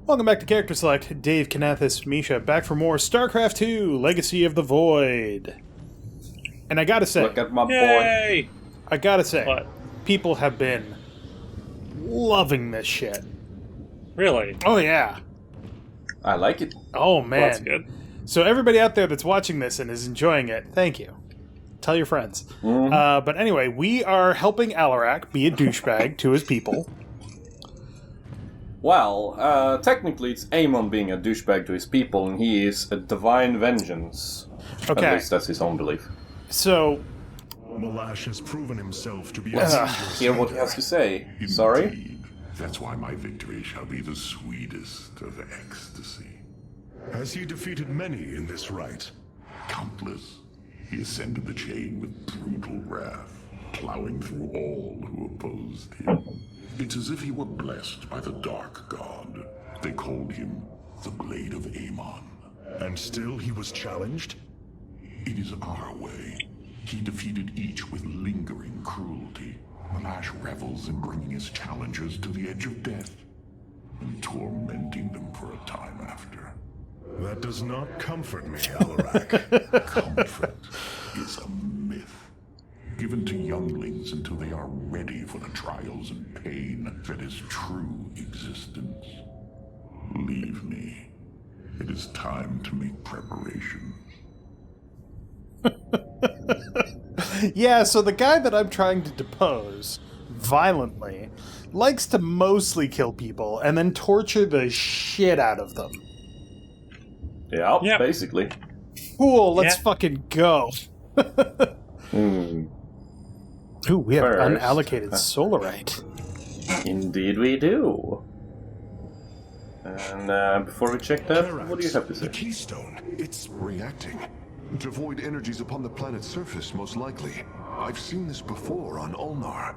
Welcome back to Character Select. Dave, Kinathis, Miesha, back for more Starcraft 2, Legacy of the Void. And I gotta say... Look at my Yay! boy. I gotta say, What? people have been loving this shit. Really? Oh, yeah. I like it. Oh, man. Well, that's good. So everybody out there that's watching this and is enjoying it, thank you. Tell your friends. Mm-hmm. But anyway, we are helping Hierarch be a douchebag to his people. Well, technically it's Amon being a douchebag to his people, and he is a divine vengeance. Okay. At least that's his own belief. So... Malash has proven himself to be a Let's hear what he has to say. Sorry? Indeed. That's why my victory shall be the sweetest of ecstasy. Has he defeated many in this rite? Countless. He ascended the chain with brutal wrath, plowing through all who opposed him. It's as if he were blessed by the Dark God. They called him the Blade of Amon. And still he was challenged? It is our way. He defeated each with lingering cruelty. Malash revels in bringing his challengers to the edge of death and tormenting them for a time after. That does not comfort me, Hierarch. Comfort is a myth, given to younglings until they are ready for the trials and pain that is true existence. Leave me. It is time to make preparations. Yeah, so the guy that I'm trying to depose, violently, likes to mostly kill people and then torture the shit out of them. Yeah, Yep. basically. Cool, let's Yeah. fucking go. Hmm. Ooh, we have First. unallocated solarite. Indeed we do. And before we check that, what do you have to The say? keystone, it's reacting. To void energies upon the planet's surface, most likely. I've seen this before on Ulnar.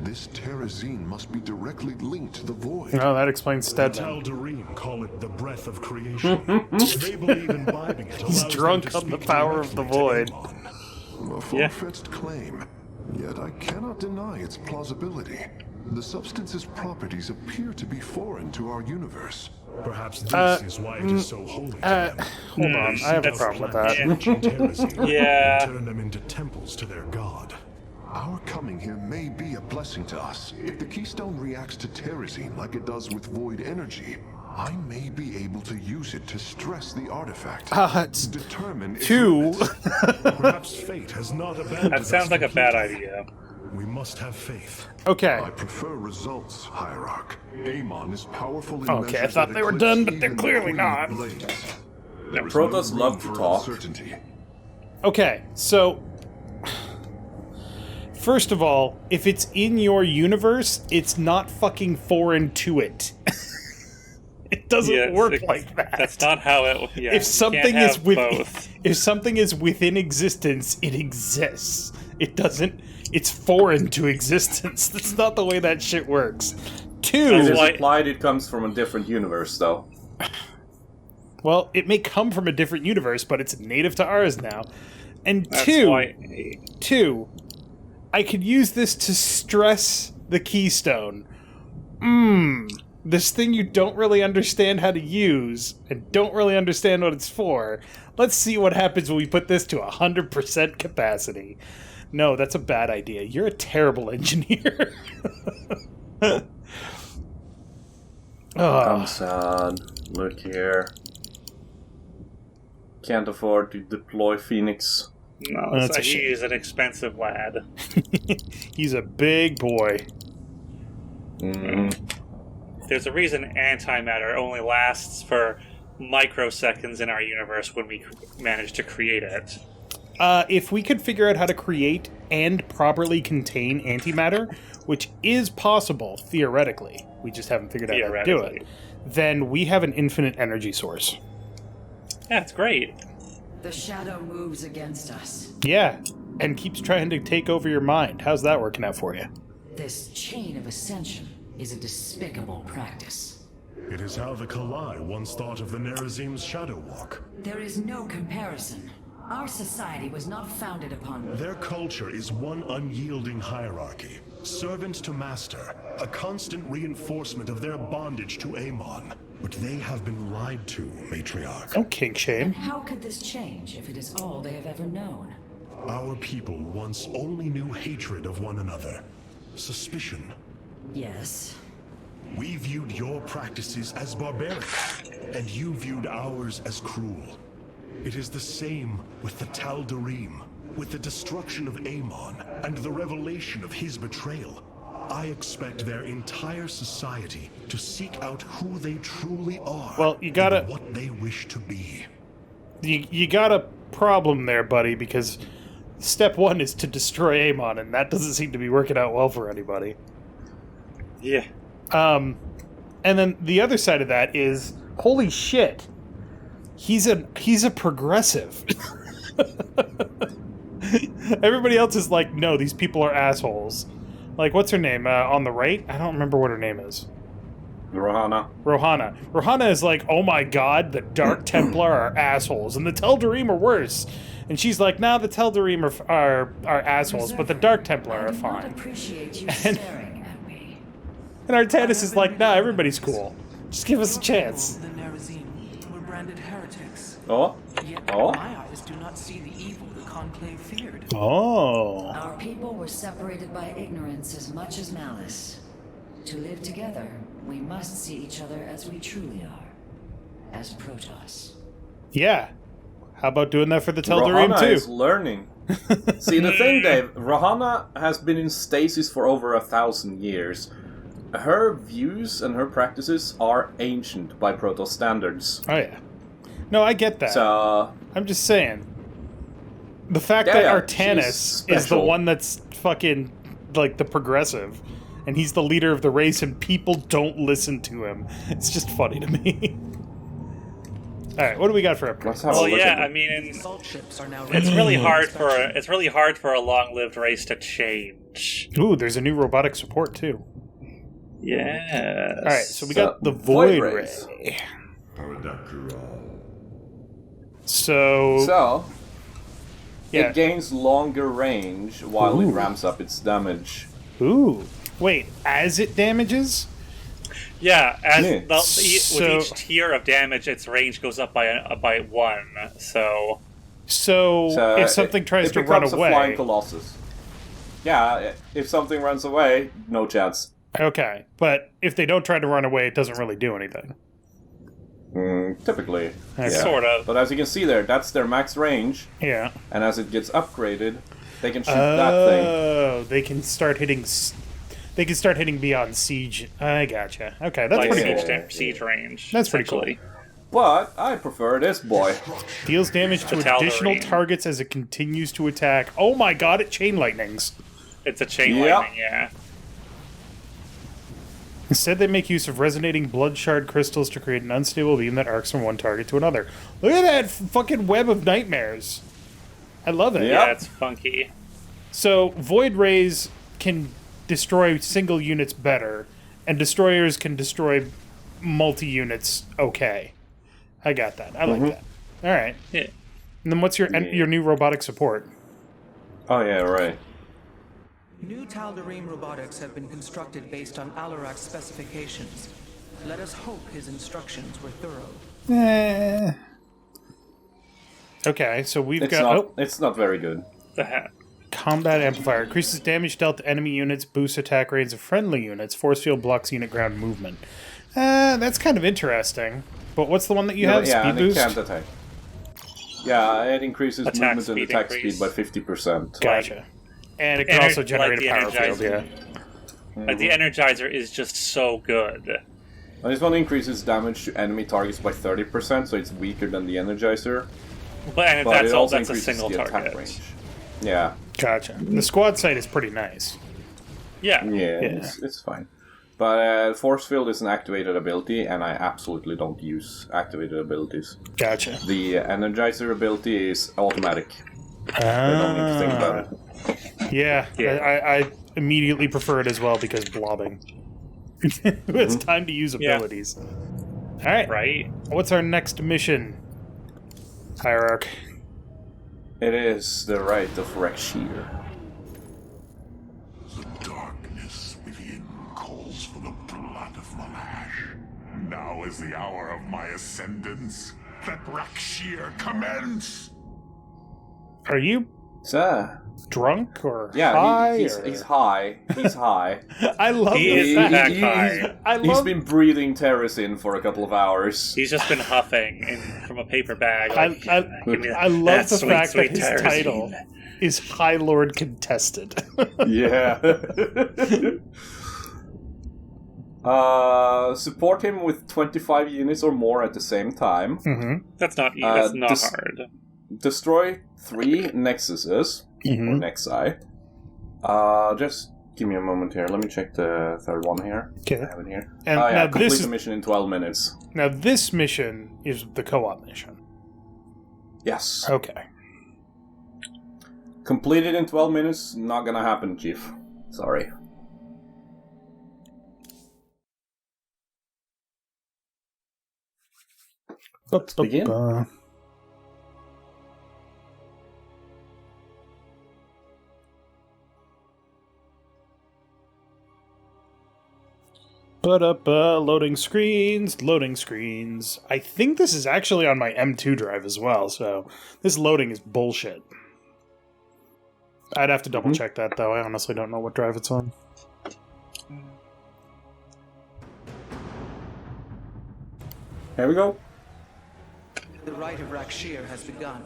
This terrazine must be directly linked to the void. Oh, that explains Stedman. Tal'Darim call it the breath of creation. They believe imbibing it He's allows drunk them to on the speak power of the directly void. to Amon. A Yeah. far-fetched claim, yet I cannot deny its plausibility. The substance's properties appear to be foreign to our universe. Perhaps this is why it is so holy to them. Hold on, I have a problem with that. Yeah. Turn them into temples to their god. Our coming here may be a blessing to us. If the keystone reacts to terrazine like it does with void energy, I may be able to use it to stress the artifact. It's Determine its two. limits. Perhaps fate has not abandoned That sounds us like a bad completely. idea. We must have faith. Okay. I prefer results, Hierarch. Amon is powerful in Okay, I measures thought that they were eclipse done, but they're even clearly the not. blades. There is Protoss no love room to for talk. uncertainty. Okay, so... First of all, if it's in your universe, it's not fucking foreign to it. It doesn't Yeah, work it's- like that. That's not how it. Yeah, If something you can't is have within, both. if something is within existence, it exists. It doesn't. It's foreign to existence. That's not the way that shit works. It Two. is why- implied it comes from a different universe, though. Well, it may come from a different universe, but it's native to ours now. And That's two. why. Two. I could use this to stress the keystone. This thing you don't really understand how to use and don't really understand what it's for. Let's see what happens when we put this to 100% capacity. No, that's a bad idea. You're a terrible engineer. I'm sad. Look here. Can't afford to deploy Phoenix. No, That's a he shame. is an expensive lad. He's a big boy. There's a reason antimatter only lasts for microseconds in our universe when we manage to create it. If we could figure out how to create and properly contain antimatter, which is possible, theoretically, we just haven't figured out how to do it, then we have an infinite energy source. Yeah, it's great. The shadow moves against us. Yeah, and keeps trying to take over your mind. How's that working out for you? This chain of ascension is a despicable practice. It is how the Kalai once thought of the Nerazim's Shadow Walk. There is no comparison. Our society was not founded upon... Their culture is one unyielding hierarchy, servant to master, a constant reinforcement of their bondage to Amon. But they have been lied to, Matriarch. Don't kink shame. And how could this change if it is all they have ever known? Our people once only knew hatred of one another. Suspicion. Yes. We viewed your practices as barbaric, and you viewed ours as cruel. It is the same with the Tal'Darim, with the destruction of Amon, and the revelation of his betrayal. I expect their entire society to seek out who they truly are. Well, you gotta... and what they wish to be. You got a problem there, buddy, because step one is to destroy Amon, and that doesn't seem to be working out well for anybody. Yeah. And then the other side of that is, holy shit, he's a progressive. Everybody else is like, no, these people are assholes. Like, what's her name? On the right? I don't remember what her name is. Rohana. Rohana is like, oh my god, the Dark Templar are assholes, and the Tal'Darim are worse. And she's like, nah, the Tal'Darim are assholes, but the Dark Templar are I do not fine. appreciate you staring at me. And Artanis is like, nah, everybody's cool. Just give us a chance. The Nerazim were branded heretics. Oh? Yet Oh? my eyes do not see the evil the Conclave feared. Oh. Our people were separated by ignorance as much as malice. To live together, we must see each other as we truly are. As Protoss. Yeah. How about doing that for the Tal'Darim Rohana too? is learning. See, the thing, Dave, Rohana has been in stasis for over 1,000 years. Her views and her practices are ancient by Protoss standards. Oh yeah. No, I get that. So, I'm just saying. The fact Yeah, that yeah, Artanis she's is the special. one that's fucking like the progressive, and he's the leader of the race, and people don't listen to him. It's just funny to me. All right, what do we got for upgrades? let's have a Well, look yeah, at I mean, Assault ships are now it's ready really for hard for a long-lived race to change. Ooh, there's a new robotic support too. Yes. All right, so we So, got the Void Void Ray. Rays. So, So, yeah. it gains longer range while Ooh. it ramps up its damage. Ooh, wait, as it damages? Yeah, as Yeah. So- with each tier of damage, its range goes up by 1. So So, So if something tries to run becomes a flying away, colossus. Yeah, if something runs away, no chance. okay. But if they don't try to run away, it doesn't really do anything. Typically. Okay. Sort of. But as you can see there, that's their max range, Yeah. and as it gets upgraded, they can shoot that thing. Oh, they can start hitting. They can start hitting beyond siege. I gotcha. Okay, that's like pretty siege, cool. siege range. That's pretty cool. essentially. But I prefer this boy. Deals damage to The additional Tal'Darim. targets as it continues to attack. Oh my god, it chain lightnings. It's a chain Yep. lightning, yeah. Instead, they make use of resonating blood shard crystals to create an unstable beam that arcs from one target to another. Look at that fucking web of nightmares. I love it. Yep. Yeah, it's funky. So, Void Rays can destroy single units better, and destroyers can destroy multi-units okay. I got that. I like that. All right. Yeah. And then what's your new robotic support? Oh yeah, right. New Tal'Darim robotics have been constructed based on Alarak's specifications. Let us hope his instructions were thorough. Okay, so we've It's got not. It's not very good. combat amplifier. Increases damage dealt to enemy units, boosts attack rates of friendly units, force field blocks unit ground movement. That's kind of interesting. But what's the one that you have? Yeah, Speed and boost? it can't attack. Yeah, it increases Attack movement and speed attack increase. speed by 50%. Gotcha. And it can also generate like a power the field, yeah. Like the Energizer is just so good. And this one increases damage to enemy targets by 30%, so it's weaker than the Energizer. But But that's it all. also That's a increases single the attack target. range. Yeah, Gotcha. The squad sight is pretty nice. Yeah. yeah, it's fine. But Force Field is an activated ability, and I absolutely don't use activated abilities. Gotcha. The Energizer ability is automatic. I don't need to think about it. Yeah, Yeah. I immediately prefer it as well because blobbing. Who has time to use Yeah. abilities? All right. Right? What's our next mission? Hierarch. It is the right of Rak'shir. The darkness within calls for the blood of Malash. Now is the hour of my ascendance. Let Rak'shir commence! Are you Sir. drunk or Yeah, high? he's high. He's high. I love He the is fact- back high. I He's love been breathing terracin for a couple of hours. He's just been huffing from a paper bag. I Give me I love that the sweet, fact sweet that his terrazine. title is High Lord Contested. Yeah. Support him with 25 units or more at the same time. Mm-hmm. That's not hard. Destroy 3 Nexuses, or Nexi. Just give me a moment here. Let me check the third one here. Okay. I have it here. And yeah, now complete this the is, mission in 12 minutes. now this mission is the co-op mission. Yes. Okay. Completed in 12 minutes, not gonna happen, Chief. Sorry. Let's begin. Loading screens. I think this is actually on my M2 drive as well, so this loading is bullshit. I'd have to double check that, though. I honestly don't know what drive it's on. Here we go. The rite of Rak'shir has begun.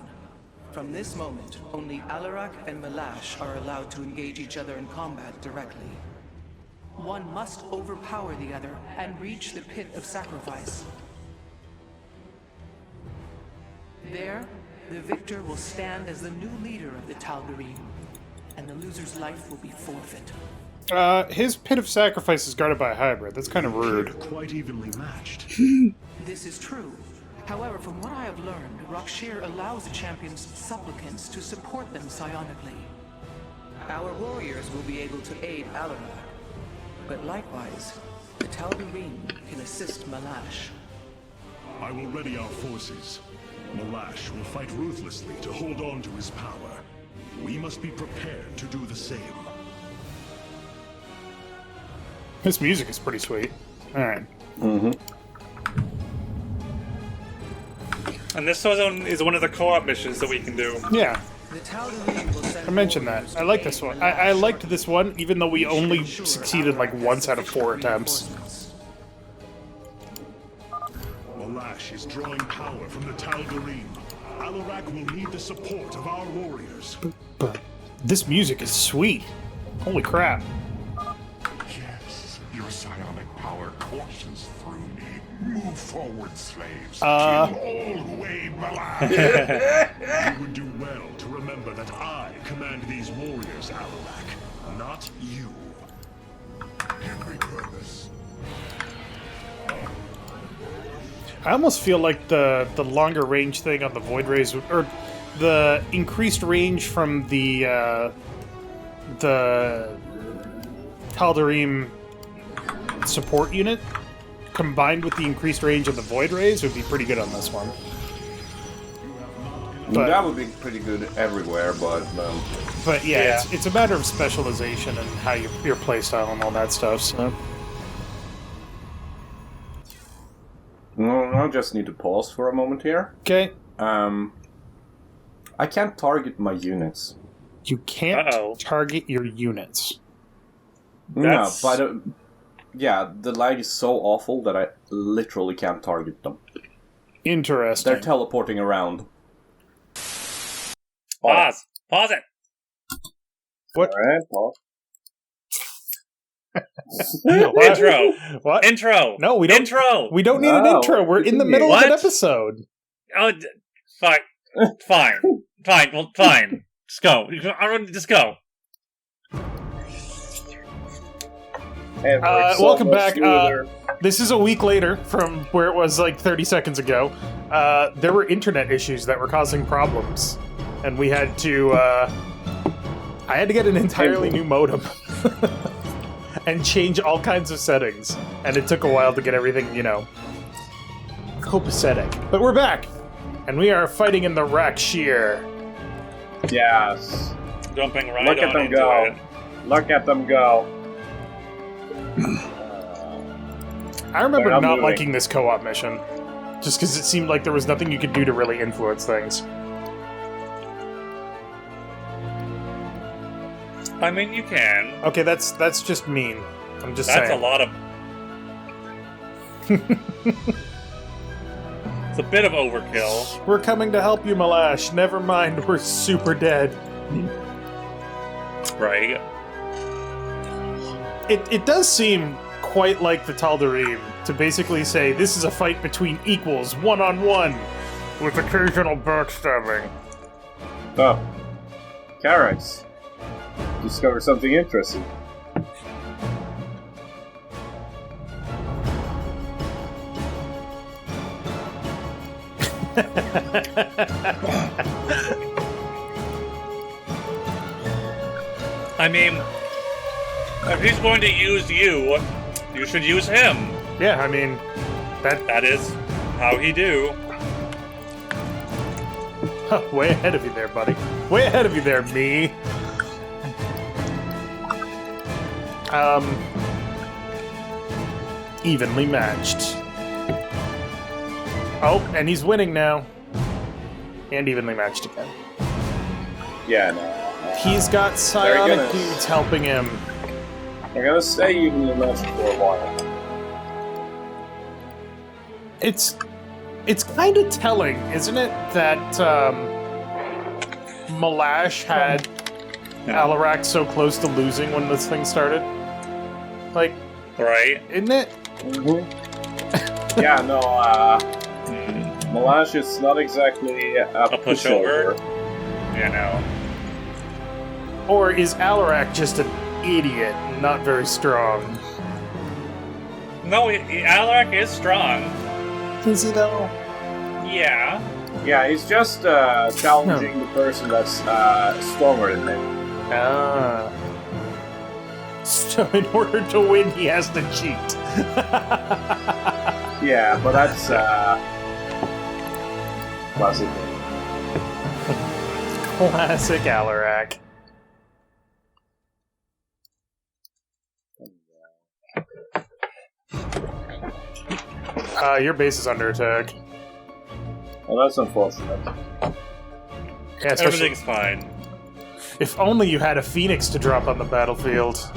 From this moment, only Hierarch and Miesha are allowed to engage each other in combat directly. One must overpower the other and reach the pit of sacrifice. There, the victor will stand as the new leader of the Tal'Darim, and the loser's life will be forfeit. His pit of sacrifice is guarded by a hybrid. That's kind of rude. Quite evenly matched. This is true. However, from what I have learned, Rak'shir allows the champion's supplicants to support them psionically. Our warriors will be able to aid Hierarch, but likewise, the Tal'Darim can assist Miesha. I will ready our forces. Miesha will fight ruthlessly to hold on to his power. We must be prepared to do the same. This music is pretty sweet. Alright. And this is one of the co-op missions that we can do. Yeah, The Tal'Darim will send I mentioned that. I like this one. I liked this one, even though we only succeeded like once out of 4 attempts. Miesha is drawing power from the Tal'Darim. Hierarch will need the support of our warriors. But this music is sweet. Holy crap. Yes, your psionic power courses through me. Move forward, slaves. Kill all who aid Miesha. You would do well to remember that I command these warriors, Hierarch, not you. Every purpose. I almost feel like the longer range thing on the Void Rays, or the increased range from the Tal'Darim support unit, combined with the increased range of the Void Rays, would be pretty good on this one. But, That would be pretty good everywhere, but... but yeah, Yeah. It's a matter of specialization and how your playstyle and all that stuff, so... No, I just need to pause for a moment here. Okay. I can't target my units. You can't Uh-oh. target your units. That's- No, but... the lag is so awful that I literally can't target them. Interesting. They're teleporting around. Pause it! What? Alright, pause. What? Intro! What? Intro! No, we don't. Intro! We don't need an No, intro. We're in the continue. middle of an What? episode. Oh, fine. Fine. Well, fine. Just go. Just go. Welcome back. This is a week later from where it was like 30 seconds ago. There were internet issues that were causing problems, and we had to. I had to get an entirely new modem and change all kinds of settings, and it took a while to get everything, copacetic. But we're back, and we are fighting in the Rak'shir. Yes. Jumping right Look at on them into go. it. Look at them go. I remember They're not moving. liking this co-op mission. Just because it seemed like there was nothing you could do to really influence things. I mean, you can. Okay, that's just mean. I'm just That's saying. a lot of... It's a bit of overkill. We're coming to help you, Malash. Never mind, we're super dead. Right. It does seem quite like the Tal'Darim to basically say this is a fight between equals, one-on-one, with occasional backstabbing. Oh. Carax. Discover something interesting. I mean, if he's going to use you, you should use him. Yeah, I mean, That is how he do. way ahead of you there, buddy. Way ahead of you there, me. Evenly matched. Oh, and he's winning now. And evenly matched again. Yeah, no. He's got psionic gonna- dudes helping him. We're gonna stay evenly matched for a while. It's kind of telling, isn't it, that Malash had Alarak so close to losing when this thing started? Like, Right? isn't it? Yeah, no, Malash is not exactly a pushover? You know. Or is Alarak just an idiot, not very strong? No, Alaric is strong. Is he though? Yeah. Yeah, he's just challenging the person that's stronger than him. Ah. So in order to win, he has to cheat. Yeah, but that's classic. Classic Alarak. Your base is under attack. Well, that's unfortunate. Yeah, especially Everything's fine. if only you had a phoenix to drop on the battlefield.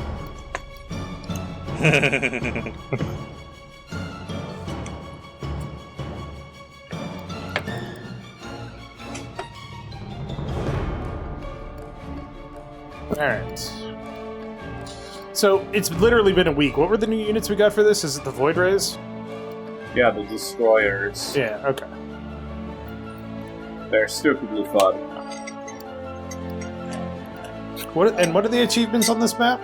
Alright. So, it's literally been a week. What were the new units we got for this? Is it the Void Rays? Yeah, the destroyers. Yeah, okay. They're stupidly fun. What are the achievements on this map?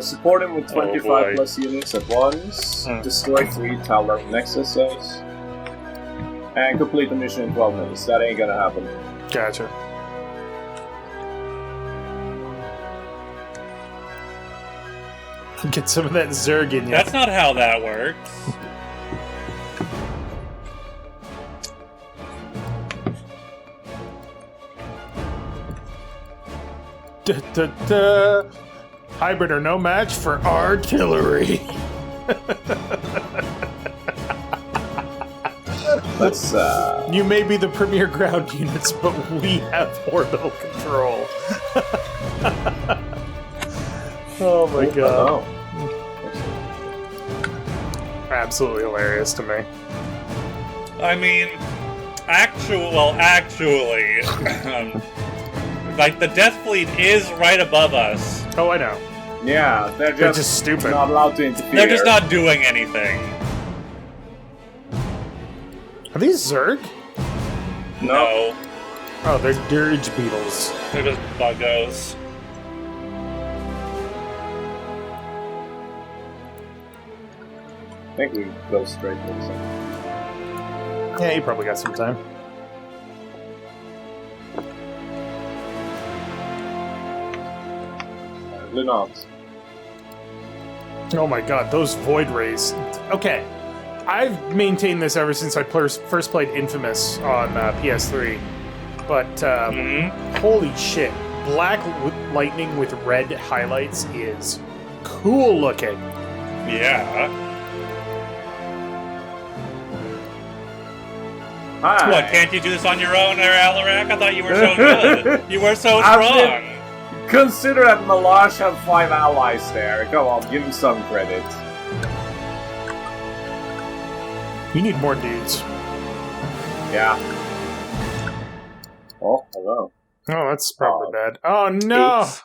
Support him with 25 boy. plus units at once. Hmm. Destroy 3 Tower Nexuses. And complete the mission in 12 minutes. That ain't gonna happen. Gotcha. Get some of that Zerg in you. That's not how that works. Hybrid are no match for artillery. Let's, You may be the premier ground units, but we have orbital control. Oh my god. oh. Absolutely hilarious to me. I mean, actually, like, the Death Fleet is right above us. Oh, I know. Yeah, they're just stupid. not allowed to interfere. They're just not doing anything. Are these Zerg? No. Oh, they're dirge beetles. They're just buggos. I think we go straight to this. Yeah, you probably got some time. Probably not. Oh my god, those void rays. Okay, I've maintained this ever since I first played Infamous on PS3. But, holy shit. black lightning with red highlights is cool looking. Yeah. Hi. What, can't you do this on your own, Alarak? I thought you were so good. You were so strong. Consider that Miesha had 5 allies there. Come on, give him some credit. You need more dudes. Yeah. Oh, hello. Oh, that's probably bad. Oh, no! Oops.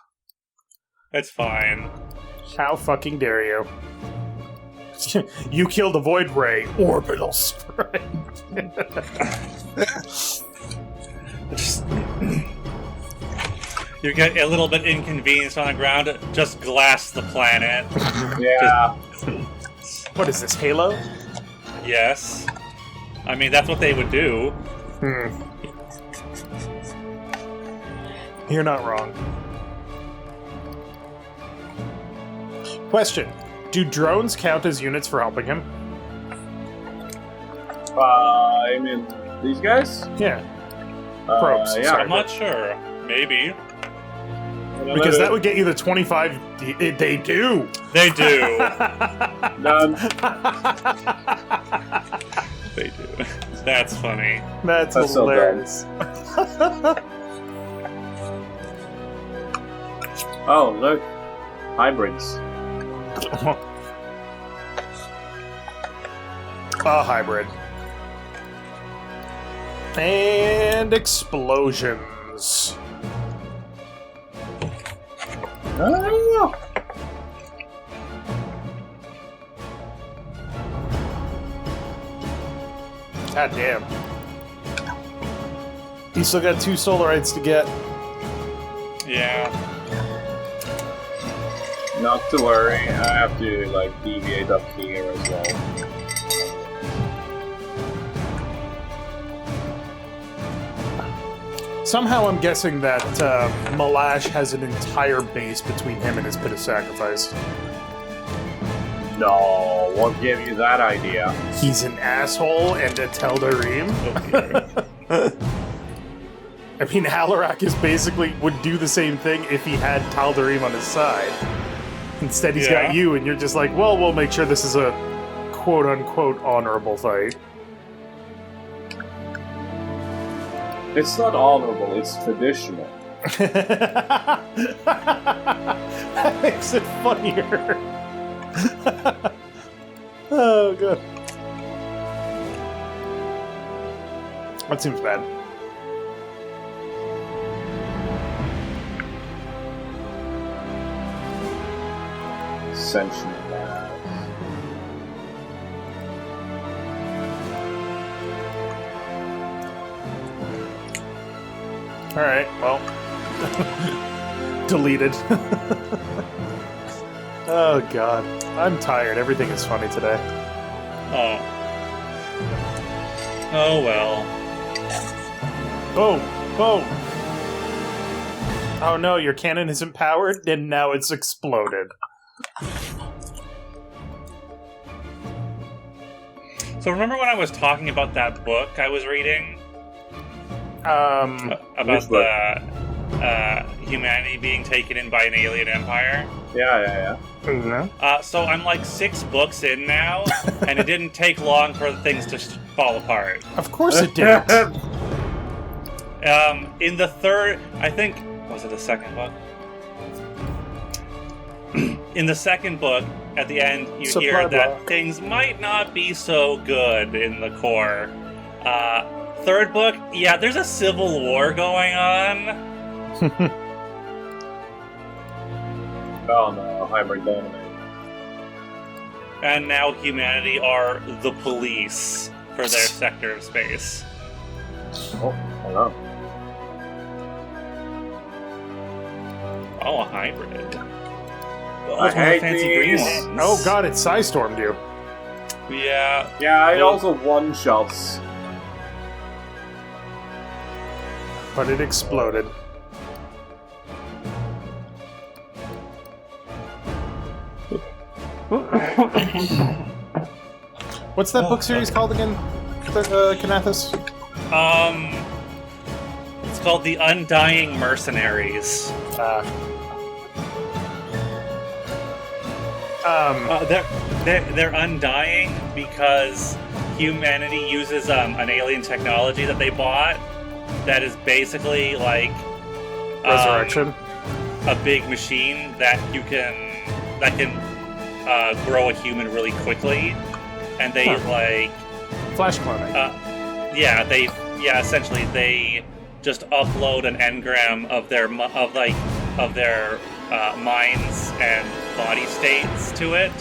It's fine. How fucking dare you? You killed a Void Ray. Orbital Strike. You get a little bit inconvenienced on the ground, just glass the planet. Yeah. What is this, Halo? Yes. I mean, that's what they would do. You're not wrong. Question. Do drones count as units for helping him? I mean, these guys? Yeah. Probes. Yeah. Sorry. I'm not sure. Maybe. Because that would get you the 25... They do! They do. None. They do. That's funny. That's so hilarious. Oh, look. Hybrids. A hybrid. And explosions. Oh. God damn. You still got 2 Solarites to get. Yeah. Not to worry, I have to, like, deviate up here as well. Somehow I'm guessing that Miesha has an entire base between him and his pit of sacrifice. No, what gave you that idea? He's an asshole and a Teldarim. I mean, Hierarch is basically would do the same thing if he had Tal'Darim on his side. Instead, he's got you, and you're just like, well, we'll make sure this is a quote-unquote honorable fight. It's not honorable, it's traditional. That makes it funnier. Oh, good. That seems bad. Ascension Pass. Alright, well. Deleted. Oh, God. I'm tired. Everything is funny today. Oh. Oh well. Boom! Boom! Oh no, your cannon isn't powered, and now it's exploded. So remember when I was talking about that book I was reading? About the humanity being taken in by an alien empire? Yeah. Mm-hmm. So I'm like 6 books in now, and it didn't take long for things to fall apart. Of course it didn't. In the third, I think, was it the second book? In the second book, at the end, you Supply hear that block. things might not be so good in the core. Third book, yeah, there's a civil war going on. Oh no, hybrid dominate. And now humanity are the police for their sector of space. Oh, hello. Oh, a hybrid. Oh, I it's one of the hate fancy green these. ones. Oh god, it Psystormed you. Yeah. Yeah, it Well- also one-shots. But it exploded. What's that book series called again, Kinathis? It's called the Undying Mercenaries. They're undying because humanity uses an alien technology that they bought that is basically like Resurrection. A big machine that can grow a human really quickly, and they Flash cloning. Essentially they just upload an engram of their minds and body states to it.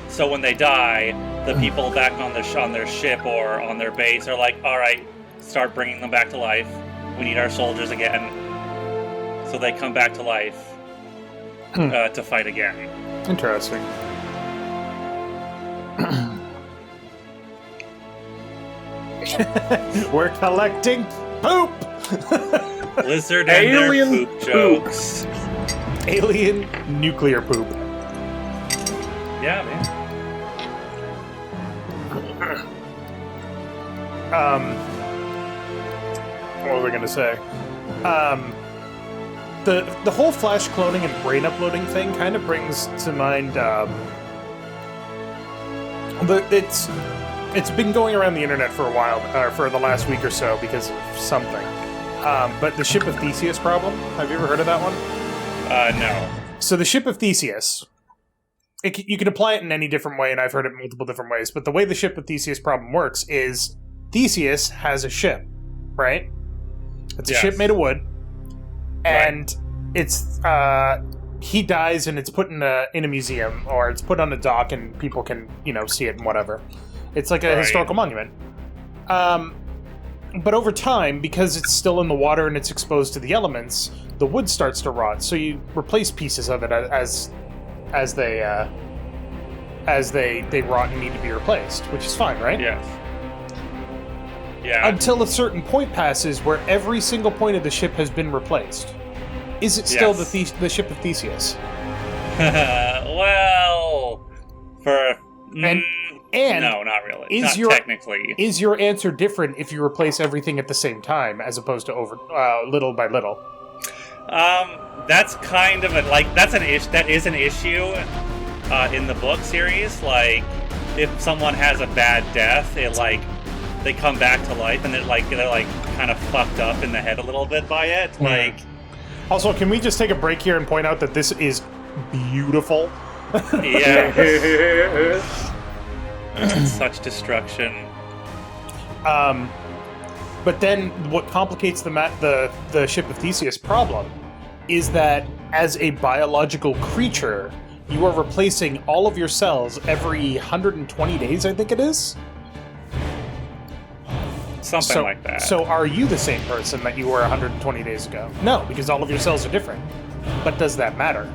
So when they die, the people back on their ship or on their base are like, "All right, start bringing them back to life. We need our soldiers again." So they come back to life to fight again. Interesting. We're collecting poop. Lizard and Alien their poop jokes. Alien nuclear poop. Yeah, man. What was I gonna say? The whole flash cloning and brain uploading thing kind of brings to mind. It's been going around the internet for a while, or for the last week or so, because of something. But the Ship of Theseus problem. Have you ever heard of that one? No. So the Ship of Theseus. You can apply it in any different way, and I've heard it multiple different ways. But the way the Ship of Theseus problem works is Theseus has a ship, right? It's a ship made of wood, and it's he dies, and it's put in a museum, or it's put on a dock, and people can see it and whatever. It's like a historical monument. But over time, because it's still in the water and it's exposed to the elements, the wood starts to rot. So you replace pieces of it as they rot and need to be replaced, which is fine, right? Yes. Yeah. Until a certain point passes where every single point of the ship has been replaced. Is it still the Ship of Theseus? Well, and no, not really. Not technically. Is your answer different if you replace everything at the same time, as opposed to little by little? That's kind of that is an issue in the book series. Like, if someone has a bad death, they come back to life, and they're kind of fucked up in the head a little bit by it. Also, can we just take a break here and point out that this is beautiful? Yeah. Such destruction. But then what complicates the Ship of Theseus problem is that as a biological creature, you are replacing all of your cells every 120 days, I think it is? Something like that. So are you the same person that you were 120 days ago? No, because all of your cells are different. But does that matter?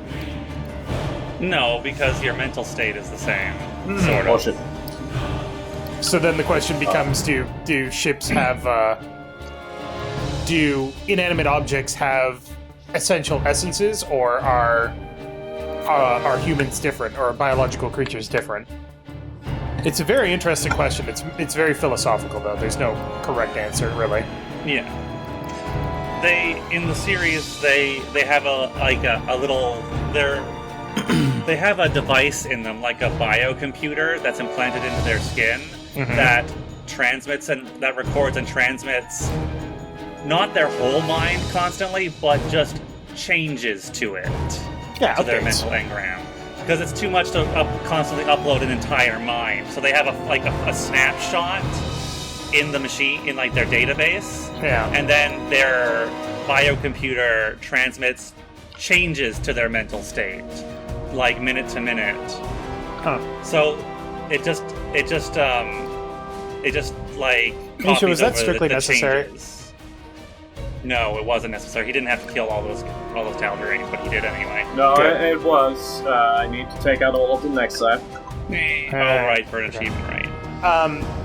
No, because your mental state is the same. Sort of. Bullshit. So then the question becomes, do ships have... do inanimate objects have essential essences, or are humans different, or are biological creatures different? It's a very interesting question. It's very philosophical, though. There's no correct answer, really. Yeah. In the series they have a little they have a device in them, like a biocomputer that's implanted into their skin that transmits and that records and transmits not their whole mind constantly, but just changes to it. Yeah, to their mental engram. Because it's too much to constantly upload an entire mind. So they have a snapshot in the machine, in their database. Yeah. And then their biocomputer transmits changes to their mental state, minute to minute. Huh. So it just Miesha, was that strictly necessary? Changes. No, it wasn't necessary. He didn't have to kill all those Tal'Darim, but he did anyway. No, it was. I need to take out all of them next time. Alright, for an achievement, right.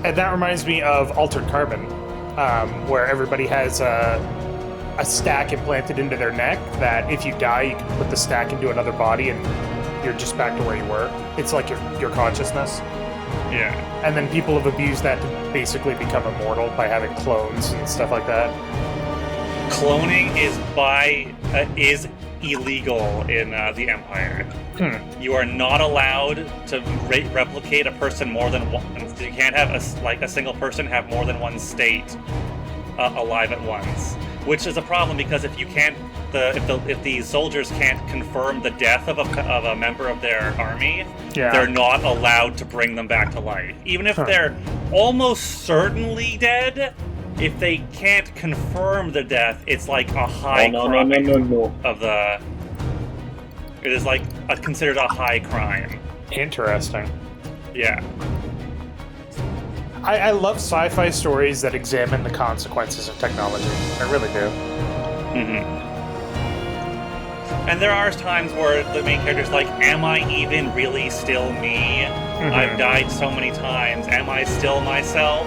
And that reminds me of Altered Carbon, where everybody has a stack implanted into their neck that if you die, you can put the stack into another body and you're just back to where you were. It's like your consciousness. Yeah. And then people have abused that to basically become immortal by having clones and stuff like that. Cloning is illegal in the Empire. You are not allowed to replicate a person more than one. You can't have a single person have more than one state alive at once, which is a problem because if you can't, if the soldiers can't confirm the death of a member of their army, they're not allowed to bring them back to life, even if they're almost certainly dead. If they can't confirm the death, it's like a high crime of the. It is like considered a high crime. Interesting. Yeah. I love sci-fi stories that examine the consequences of technology. I really do. And there are times where the main character's like, am I even really still me? I've died so many times. Am I still myself?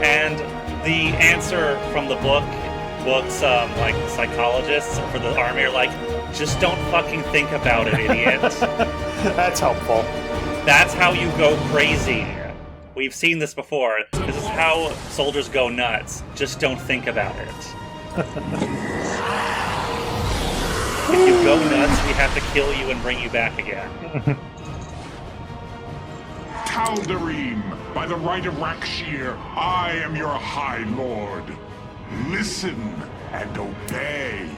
And the answer from the books, like psychologists for the army are like, just don't fucking think about it, idiot. That's helpful. That's how you go crazy. We've seen this before. This is how soldiers go nuts. Just don't think about it. If you go nuts, we have to kill you and bring you back again. Tal'Darim, by the right of Rak'shir, I am your High Lord. Listen and obey.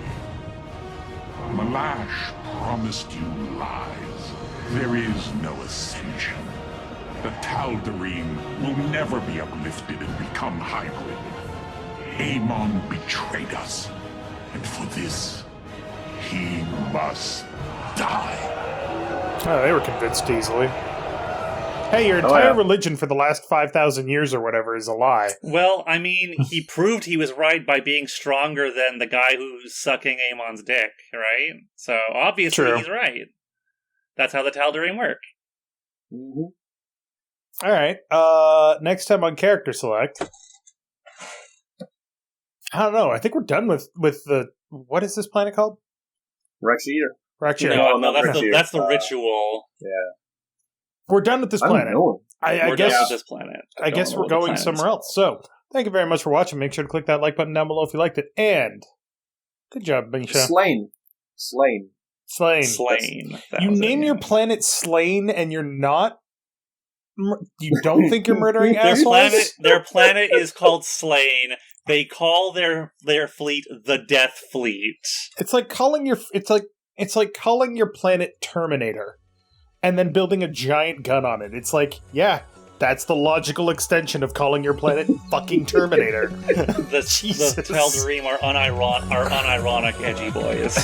Malash promised you lies. There is no ascension. The Tal'Darim will never be uplifted and become hybrid. Amon betrayed us, and for this, he must die. Oh, they were convinced easily. Hey, your entire religion for the last 5,000 years or whatever is a lie. Well, I mean, he proved he was right by being stronger than the guy who's sucking Amon's dick, right? So, obviously, he's right. That's how the Tal'Darim work. All right. Next time on Character Select. I don't know. I think we're done with the... What is this planet called? Rak'shir. Rak'shir. No, that's the ritual. Yeah. We're done with this planet. I guess done with this planet. I guess we're going somewhere else. So, thank you very much for watching. Make sure to click that like button down below if you liked it. And good job, Miesha. Slayn. You name your planet Slayn, and you're not. You don't think you're murdering assholes? Their planet is called Slayn. They call their fleet the Death Fleet. It's like calling your planet Terminator, and then building a giant gun on it. It's like, yeah, that's the logical extension of calling your planet fucking Terminator. The Tal'Darim are unironic edgy boys.